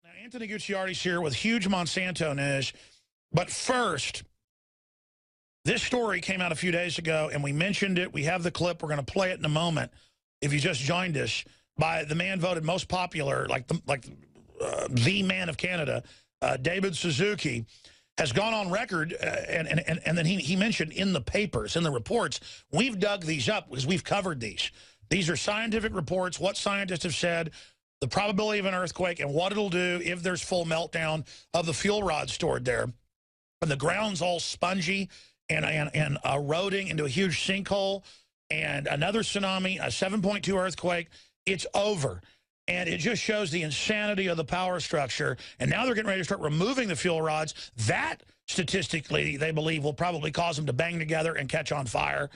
Now, Anthony Gucciardi's here with huge Monsanto news. But first, this story came out a few days ago, and we mentioned it. We have the clip. We're going to play it in a moment, if you just joined us, by the man voted most popular, the man of Canada, David Suzuki, has gone on record, and then he mentioned in the papers, in the reports, we've dug these up because we've covered these. These are scientific reports, what scientists have said, the probability of an earthquake, and what it'll do if there's full meltdown of the fuel rods stored there. And the ground's all spongy and eroding into a huge sinkhole, and another tsunami, a 7.2 earthquake. It's over. And it just shows the insanity of the power structure. And now they're getting ready to start removing the fuel rods. That, statistically, they believe will probably cause them to bang together and catch on fire.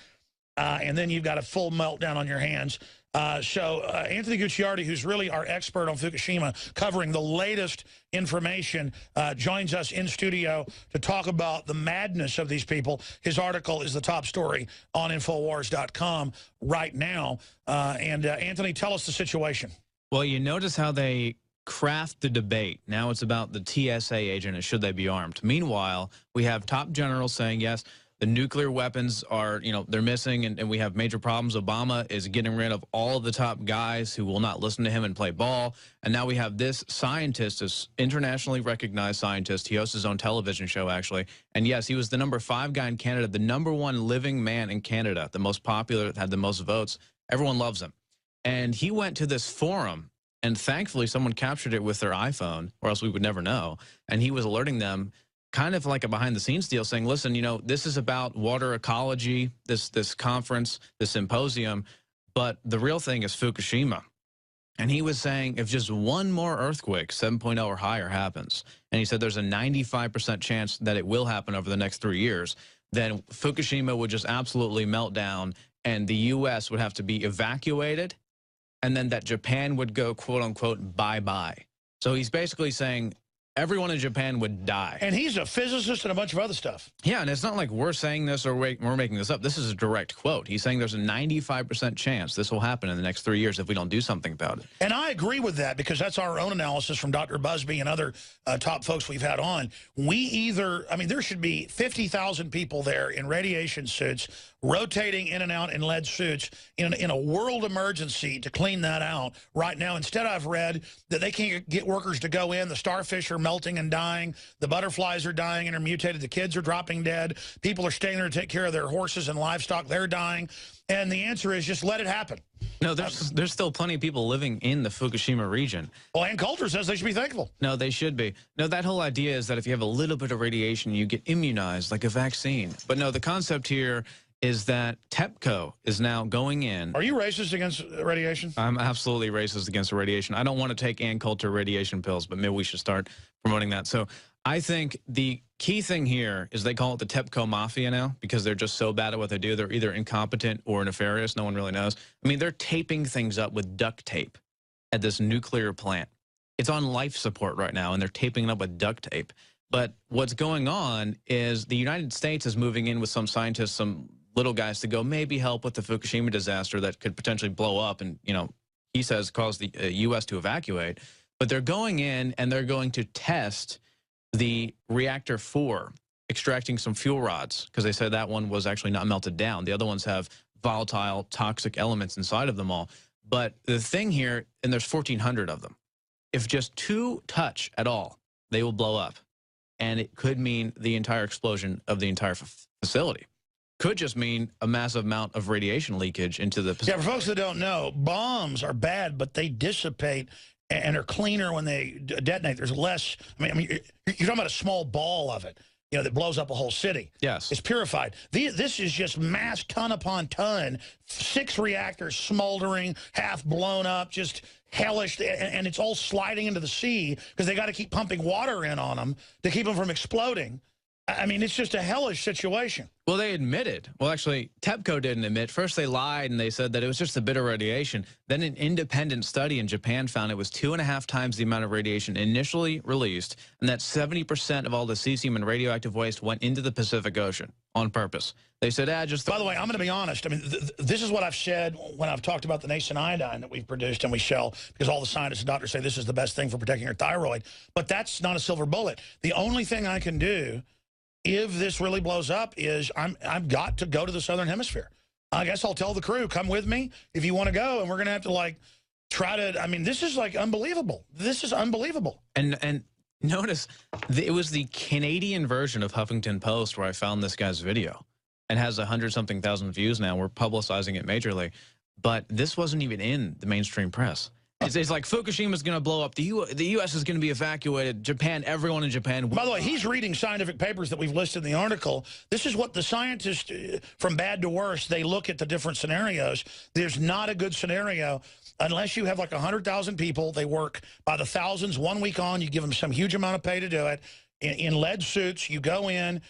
And then you've got a full meltdown on your hands. Anthony Gucciardi, who's really our expert on Fukushima, covering the latest information, joins us in studio to talk about the madness of these people. His article is the top story on Infowars.com right now. Anthony, tell us the situation. Well, you notice how they craft the debate. Now it's about the TSA agent and should they be armed. Meanwhile, we have top generals saying, yes, the nuclear weapons are, they're missing and we have major problems. Obama is getting rid of all of the top guys who will not listen to him and play ball. And now we have this scientist, this internationally recognized scientist. He hosts his own television show, actually. And yes, he was the #5 guy in Canada, the #1 living man in Canada, the most popular, had the most votes. Everyone loves him. And he went to this forum, and thankfully someone captured it with their iPhone, or else we would never know. And he was alerting them, kind of like a behind-the-scenes deal, saying, listen, this is about water ecology, this conference, this symposium, but the real thing is Fukushima. And he was saying if just one more earthquake, 7.0 or higher, happens, and he said there's a 95% chance that it will happen over the next 3 years, then Fukushima would just absolutely melt down, and the U.S. would have to be evacuated, and then that Japan would go, quote-unquote, bye-bye. So he's basically saying everyone in Japan would die. And he's a physicist and a bunch of other stuff. Yeah, and it's not like we're saying this or we're making this up. This is a direct quote. He's saying there's a 95% chance this will happen in the next 3 years if we don't do something about it. And I agree with that because that's our own analysis from Dr. Busby and other top folks we've had on. There should be 50,000 people there in radiation suits, rotating in and out in lead suits in a world emergency to clean that out right now. Instead, I've read that they can't get workers to go in. The starfish are melting and dying. The butterflies are dying and are mutated. The kids are dropping dead. People are staying there to take care of their horses and livestock. They're dying. And the answer is just let it happen. No, there's still plenty of people living in the Fukushima region. Well, Ann Coulter says they should be thankful. No, they should be. No, that whole idea is that if you have a little bit of radiation, you get immunized like a vaccine. But no, the concept here is that TEPCO is now going in. Are you racist against radiation? I'm absolutely racist against radiation. I don't want to take Ann Coulter radiation pills, but maybe we should start promoting that. So I think the key thing here is they call it the TEPCO Mafia now because they're just so bad at what they do. They're either incompetent or nefarious. No one really knows. I mean, they're taping things up with duct tape at this nuclear plant. It's on life support right now, and they're taping it up with duct tape. But what's going on is the United States is moving in with some scientists, some little guys, to go maybe help with the Fukushima disaster that could potentially blow up and, he says cause the U.S. to evacuate. But they're going in and they're going to test the reactor 4, extracting some fuel rods, because they said that one was actually not melted down. The other ones have volatile, toxic elements inside of them all. But the thing here, and there's 1,400 of them, if just 2 touch at all, they will blow up. And it could mean the entire explosion of the entire facility. Could just mean a massive amount of radiation leakage into the Pacific. Yeah, for folks that don't know, bombs are bad, but they dissipate and are cleaner when they detonate. There's less. You're talking about a small ball of it, that blows up a whole city. Yes. It's purified. This is just mass ton upon ton, 6 reactors smoldering, half blown up, just hellish, and it's all sliding into the sea because they got to keep pumping water in on them to keep them from exploding. I mean, it's just a hellish situation. Well, they admitted. Well, actually, TEPCO didn't admit. First, they lied, and they said that it was just a bit of radiation. Then an independent study in Japan found it was 2.5 times the amount of radiation initially released, and that 70% of all the cesium and radioactive waste went into the Pacific Ocean on purpose. They said, just... By the way, I'm going to be honest. I mean, this is what I've said when I've talked about the nascent iodine that we've produced and we sell, because all the scientists and doctors say this is the best thing for protecting your thyroid. But that's not a silver bullet. The only thing I can do if this really blows up is I've got to go to the Southern Hemisphere. I guess I'll tell the crew, come with me if you want to go, and we're going to have to, like, try to, I mean, this is, like, unbelievable. This is unbelievable. And notice, it was the Canadian version of Huffington Post where I found this guy's video, and has 100-something thousand views now. We're publicizing it majorly. But this wasn't even in the mainstream press. It's like Fukushima's going to blow up. The U.S. is going to be evacuated. Japan, everyone in Japan. By the way, he's reading scientific papers that we've listed in the article. This is what the scientists, from bad to worse, they look at the different scenarios. There's not a good scenario unless you have like 100,000 people. They work by the thousands, 1 week on. You give them some huge amount of pay to do it. In lead suits, you go in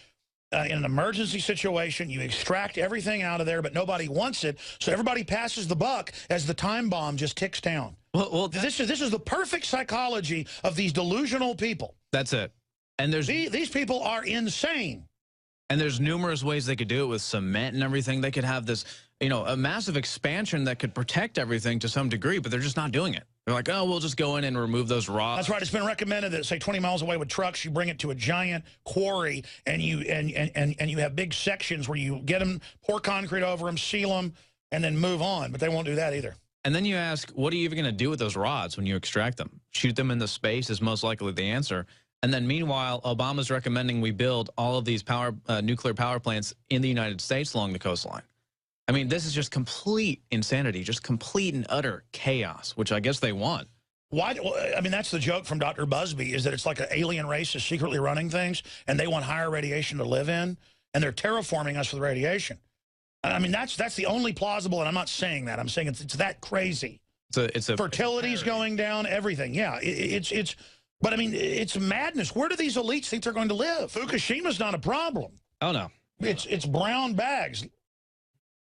an emergency situation, you extract everything out of there, but nobody wants it. So everybody passes the buck as the time bomb just ticks down. Well, this is the perfect psychology of these delusional people. That's it. And there's these people are insane. And there's numerous ways they could do it with cement and everything. They could have this, you know, a massive expansion that could protect everything to some degree, but they're just not doing it. They're like, oh, we'll just go in and remove those rods. That's right. It's been recommended that, say, 20 miles away with trucks, you bring it to a giant quarry, and you have big sections where you get them, pour concrete over them, seal them, and then move on. But they won't do that either. And then you ask, what are you even going to do with those rods when you extract them? Shoot them into space is most likely the answer. And then meanwhile, Obama's recommending we build all of these nuclear power plants in the United States along the coastline. I mean, this is just complete insanity, just complete and utter chaos, which I guess they want. Why? I mean, that's the joke from Dr. Busby, is that it's like an alien race is secretly running things, and they want higher radiation to live in, and they're terraforming us with radiation. I mean, that's the only plausible, and I'm not saying that. I'm saying it's that crazy. It's a fertility's going down, everything. Yeah, but I mean, it's madness. Where do these elites think they're going to live? Fukushima's not a problem. Oh no, it's brown bags.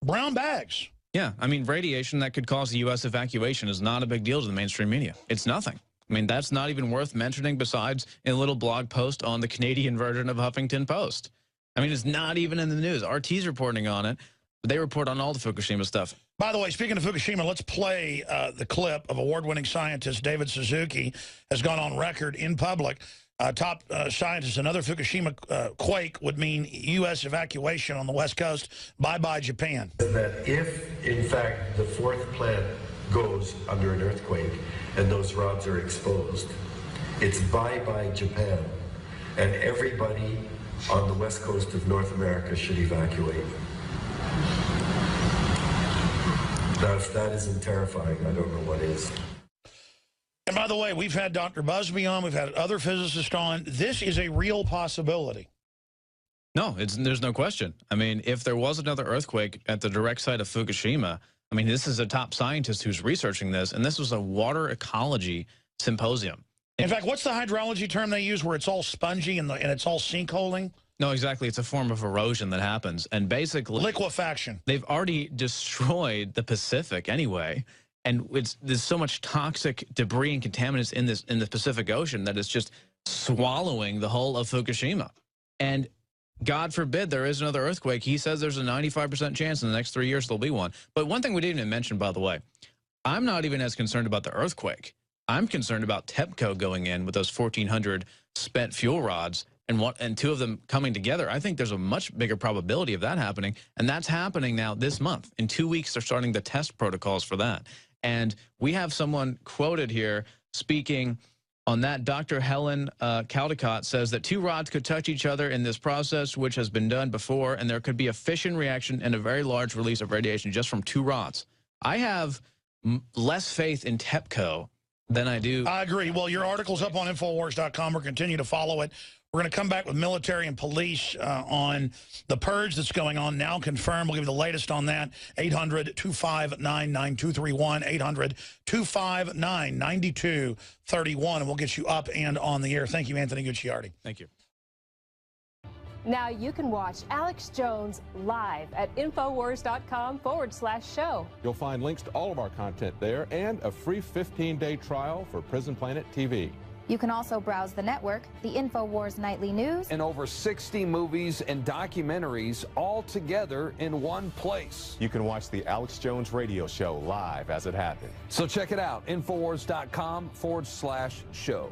Brown bags. Yeah, I mean, radiation that could cause the U.S. evacuation is not a big deal to the mainstream media. It's nothing. I mean, that's not even worth mentioning besides in a little blog post on the Canadian version of Huffington Post. I mean, it's not even in the news. RT's reporting on it, but they report on all the Fukushima stuff. By the way, speaking of Fukushima, let's play the clip of award-winning scientist David Suzuki has gone on record in public. Top scientists, another Fukushima quake would mean U.S. evacuation on the West Coast. Bye-bye, Japan. That if, in fact, the fourth plant goes under an earthquake and those rods are exposed, it's bye-bye, Japan. And everybody on the west coast of North America should evacuate. Now, if that isn't terrifying, I don't know what is. And by the way, we've had Dr. Busby on. We've had other physicists on. This is a real possibility. No, there's no question. I mean, if there was another earthquake at the direct site of Fukushima, I mean, this is a top scientist who's researching this, and this was a water ecology symposium. In fact, what's the hydrology term they use where it's all spongy and it's all sinkholing? No, exactly. It's a form of erosion that happens. And basically... liquefaction. They've already destroyed the Pacific anyway. And there's so much toxic debris and contaminants in the Pacific Ocean that it's just swallowing the whole of Fukushima. And God forbid there is another earthquake. He says there's a 95% chance in the next 3 years there'll be one. But one thing we didn't even mention, by the way, I'm not even as concerned about the earthquake. I'm concerned about TEPCO going in with those 1,400 spent fuel rods and two of them coming together. I think there's a much bigger probability of that happening. And that's happening now this month. In 2 weeks, they're starting the test protocols for that. And we have someone quoted here speaking on that. Dr. Helen Caldecott says that two rods could touch each other in this process, which has been done before, and there could be a fission reaction and a very large release of radiation just from two rods. I have less faith in TEPCO than I do. I agree. Well, your article's up on Infowars.com. We'll continue to follow it. We're going to come back with military and police on the purge that's going on now, confirmed. We'll give you the latest on that. 800-259-9231, 800-259-9231, and we'll get you up and on the air. Thank you, Anthony Gucciardi. Thank you. Now you can watch Alex Jones live at Infowars.com/show. You'll find links to all of our content there and a free 15-day trial for Prison Planet TV. You can also browse the network, the InfoWars Nightly News, and over 60 movies and documentaries all together in one place. You can watch the Alex Jones radio show live as it happened. So check it out, Infowars.com/show.